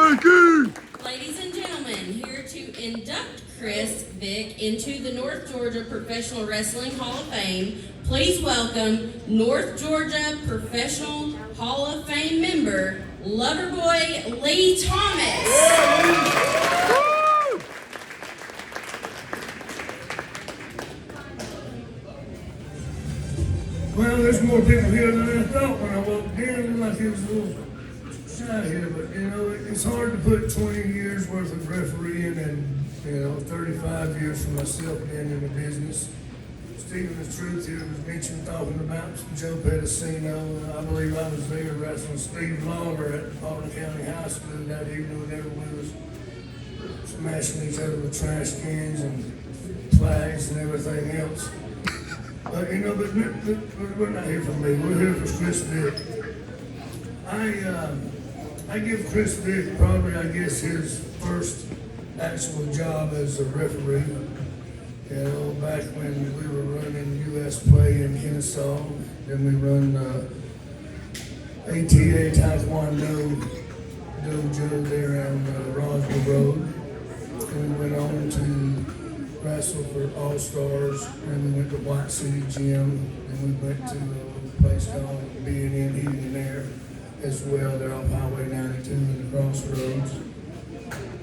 Spanky! Ladies and gentlemen, here to induct Chris Vick into the North Georgia Professional Wrestling Hall of Fame, please welcome North Georgia Professional Hall of Fame member, Loverboy Lee Thomas. Well, there's more people here than I thought when I walked in. Like it was a little shy here, but you know, it's hard to put 20 years worth of refereeing and 35 years for myself being in the business. Stephen, the truth here was mentioned talking about Joe Pedicino. I believe I was there wrestling Steve Lawler at Baldwin County High School that evening whenever we was smashing each other with trash cans and flags and everything else. But we're not here for me. We're here for Chris Vick. I give Chris Vick probably, I guess, his first actual job as a referee. You know, back when we were running U.S. Play in Kennesaw, then we run ATA Taekwondo dojo there on Roswell Road. And we went on to wrestle for All Stars, and we went to White City Gym, and we went to a place called B&N Heating and Air as well. They're off Highway 92 in the crossroads.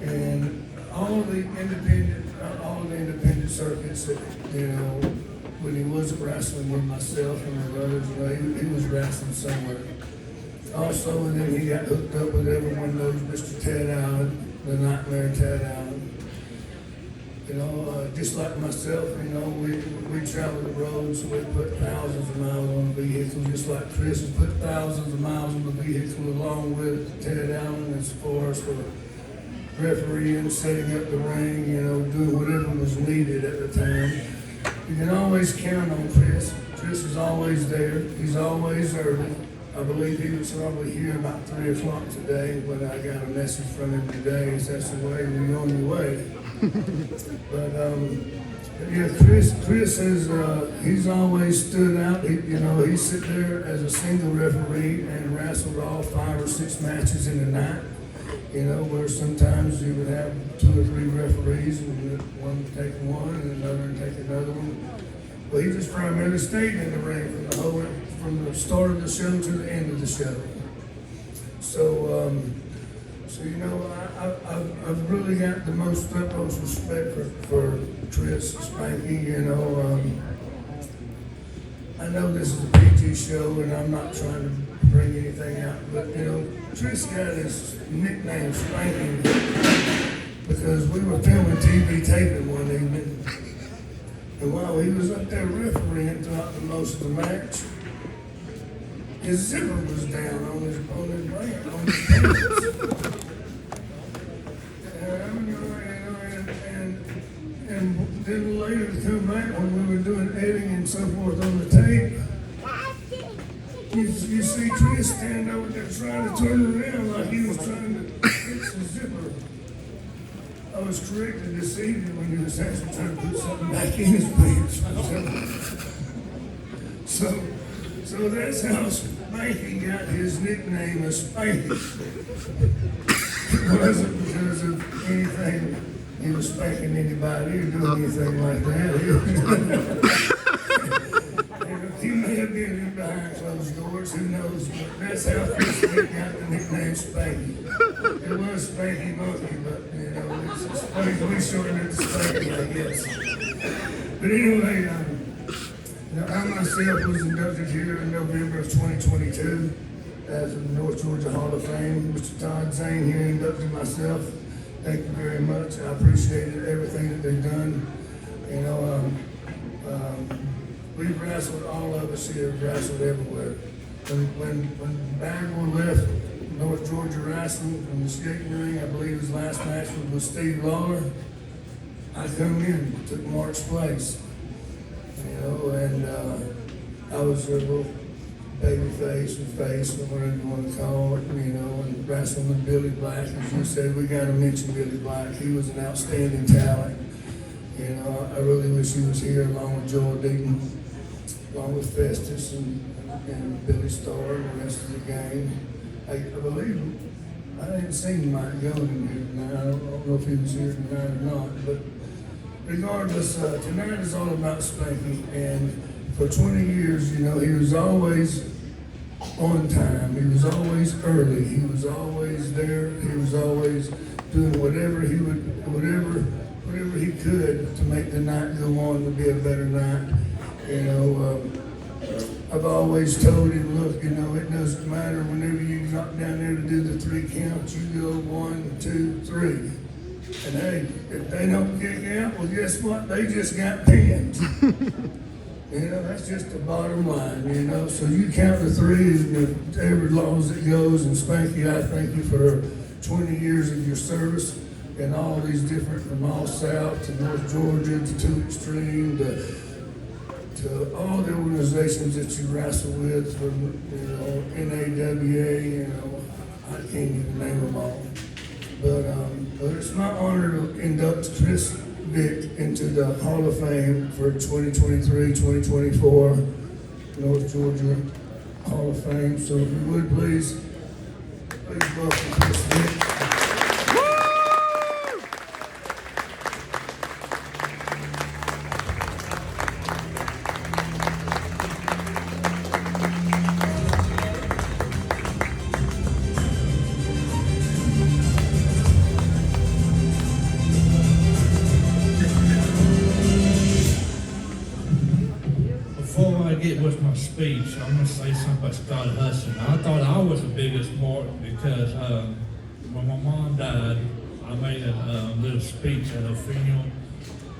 And all the independent circuits that, when he wasn't wrestling with myself and my brothers, he was wrestling somewhere. Also, and then he got hooked up with everyone knows Mr. Ted Allen, the Nightmare Ted Allen. Just like myself, we travel the roads, we put thousands of miles on the vehicle, just like Chris has put thousands of miles on the vehicle along with Ted Allen as far as for refereeing, setting up the ring, doing whatever was needed at the time. You can always count on Chris. Chris is always there. He's always early. I believe he was probably here about 3 o'clock today, but I got a message from him today. That's the way we're on your way. But yeah, Chris is he's always stood out. He sit there as a single referee and wrestled all 5 or 6 matches in a night. Where sometimes you would have 2 or 3 referees, and one would take one and another would take another one. But he just primarily stayed in the ring from the start of the show to the end of the show. So I've really got the utmost respect for Chris Spanky. I know this is a PG show, and I'm not trying to bring anything out, but Chris got his nickname Spanky because we were filming TV taping one evening, and while he was up there refereeing throughout the most of the match, his zipper was down on his pants. And then later to come back when we were doing editing and so forth on the tape, you see Chris stand over there trying to turn around like he was trying to fix the zipper. I was corrected this evening when he was actually trying to put something back in his pants. So that's how Spanky got his nickname of Spanky. It wasn't because of anything. He was spanking anybody or doing anything like that. He may have been in behind closed doors, who knows, but that's how Chris got the nickname Spanky. It was Spanky Monkey, but it's Spanky. We shortened it to Spanky, I guess. But anyway, I myself was inducted here in November of 2022 as the North Georgia Hall of Fame. Mr. Todd Zane here inducted myself. Thank you very much. I appreciated everything that they've done. We've wrestled, all of us here have wrestled everywhere. When Bagwell left North Georgia Wrestling from the skating ring, I believe his last match was with Steve Lawler, I come in, took Mark's place. And I was a little baby face, whatever you want to call it, and wrestling with Billy Black. As you said, we got to mention Billy Black. He was an outstanding talent. I really wish he was here along with Joel Deaton, along with Festus and Billy Starr and the rest of the gang. I believe I hadn't seen Mike Golden here tonight. I don't know if he was here tonight or not, but regardless, tonight is all about Spanky, and for 20 years, you know, he was always on time. He was always early. He was always there. He was always doing whatever he could to make the night go on to be a better night. You know, I've always told him, look, you know, it doesn't matter whenever you drop down there to do the 3 counts, you go 1, 2, 3. And hey, if they don't kick out, well, guess what? They just got pinned. You know, that's just the bottom line, you know. So you count the 3 and every long as it goes. And Spanky, I thank you for 20 years of your service and all these different, from all south to North Georgia to Two Extreme to all the organizations that you wrestle with, from, you know, NAWA, you know, I can't even name them all. But it's my honor to induct Chris Vick into the Hall of Fame for 2023-2024 North Georgia Hall of Fame. So if you would please welcome Chris Vick. Before I get with my speech, I'm going to say something about Scott Hudson. I thought I was the biggest mark because when my mom died, I made a little speech at her funeral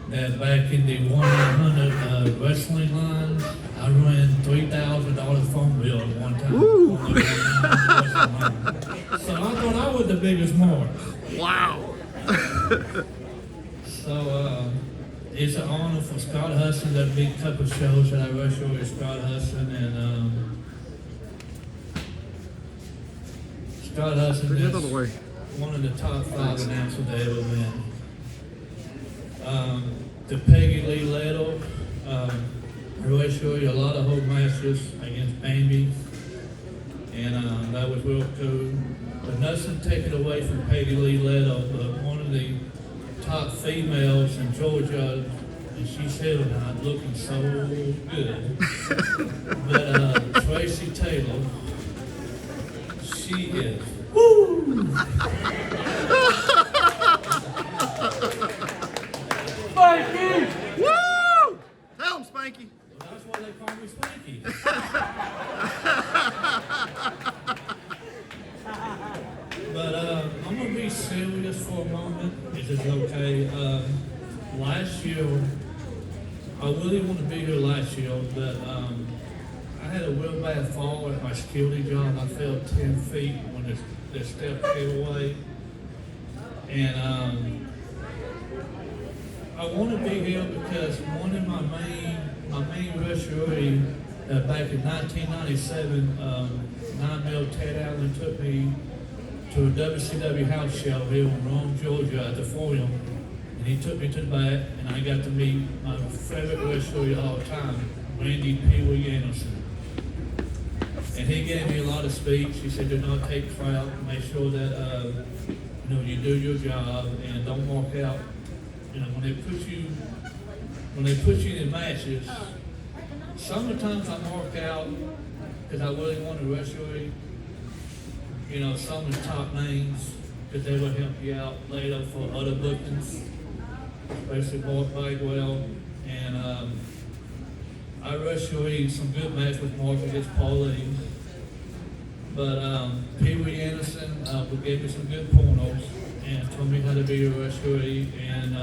that back in the 1-800 wrestling lines, I ran $3,000 phone bill at one time. So I thought I was the biggest mark. Wow. So it's an honor for Scott Hudson. There'll be a couple shows that I wrestle with Scott Hudson, and Scott Hudson Bring it is out of the way. one of the top 5 announcers to ever win. To Peggy Lee Lettle, I wrestled a lot of home matches against Bambi, and that was real cool. But nothing taken away from Peggy Lee Lettle, but one of the top females in Georgia, and she's here tonight looking so good. But Tracy Taylor, she is. Woo! Spanky! Woo! Tell him, Spanky. Well, that's why they call me Spanky. But I'm gonna be serious for a moment. Is it okay? Last year, I really want to be here last year, but I had a real bad fall at my security job. I fell 10 feet when the step came away, and I want to be here because one of my main referee back in 1997, 9mm Ted Allen took me to a WCW house show here in Rome, Georgia at the Forum, and he took me to the back, and I got to meet my favorite wrestler of all time, Randy Pee Wee Anderson. And he gave me a lot of speech. He said, do not take crap, make sure that you know, you do your job and don't walk out. You know, when they put you in matches, sometimes I mark out because I really want to wrestle, you know, some of the top names, because they will help you out later for other bookings, especially Mark Bagwell. And I wrestled some good matches with Mark against Pauline. But Pee Wee Anderson gave me some good pornos and told me how to be a referee. And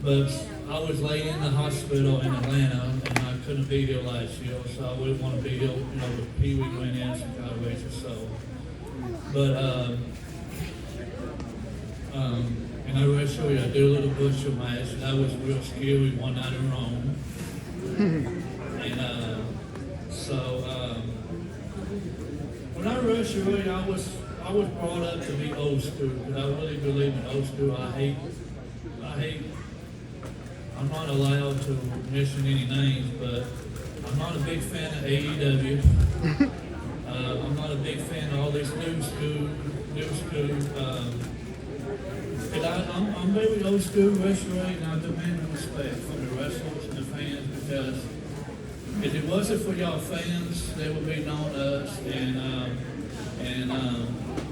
but I was laying in the hospital in Atlanta, and I couldn't be here last year, so I wouldn't want to be here, you know, with Pee Wee going in some kind of race or so. But and I wrestled, I did a little butcher match, and that was real scary one night in Rome. And so when I wrestled, I was brought up to be old school, because I really believe in old school. I hate. I'm not allowed to mention any names, but I'm not a big fan of AEW. I'm not a big fan of all this new school. And I'm very old school wrestling, and I demand respect from the wrestlers and the fans, because if it wasn't for y'all fans, there would be no us.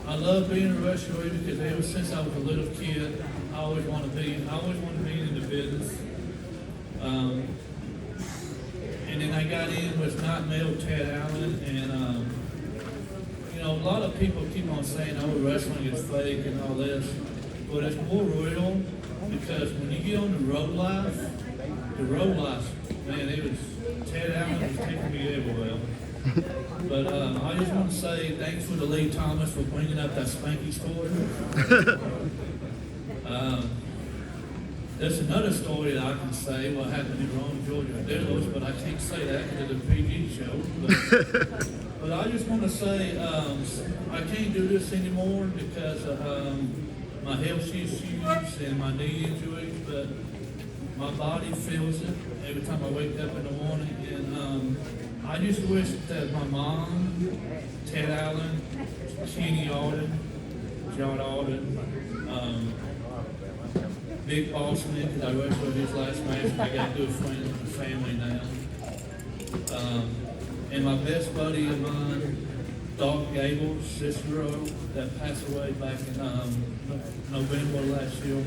I love being a wrestler because ever since I was a little kid, I always wanted to be in the business. And then I got in with not male Ted Allen, and you know, a lot of people keep on saying, "Oh, wrestling is fake" and all this, but it's more real, because when you get on the road life, man, it was Ted Allen was taking me everywhere. But I just want to say thanks for the Lee Thomas for bringing up that Spanky story. There's another story that I can say, what happened in Rome, Georgia, Dillos, but I can't say that because it's a PG show. But I just want to say I can't do this anymore because of my health issues and my knee injuries, but my body feels it every time I wake up in the morning. And I just wish that my mom, Ted Allen, Kenny Alden, John Alden, Big Bossman, because I wrestled his last match, and I got good friends with the family now. And my best buddy of mine, Doc Gable, Cicero, that passed away back in November last year.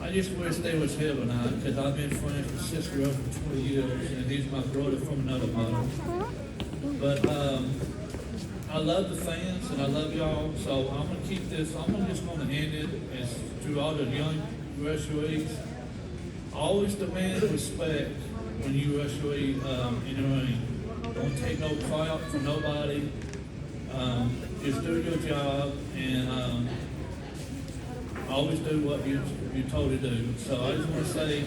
I just wish they was here tonight, because I've been friends with Cicero for 20 years, and he's my brother from another mother. But I love the fans, and I love y'all, so I'm going to keep this, just going to end it as to all the young wrestlers. Always demand respect when you wrestle in the ring. Don't take no crap from nobody. Just do your job, and always do what you're told to do. So I just want to say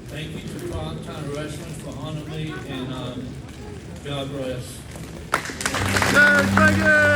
thank you to Primetime Wrestling for honoring me, and God bless. Spanky!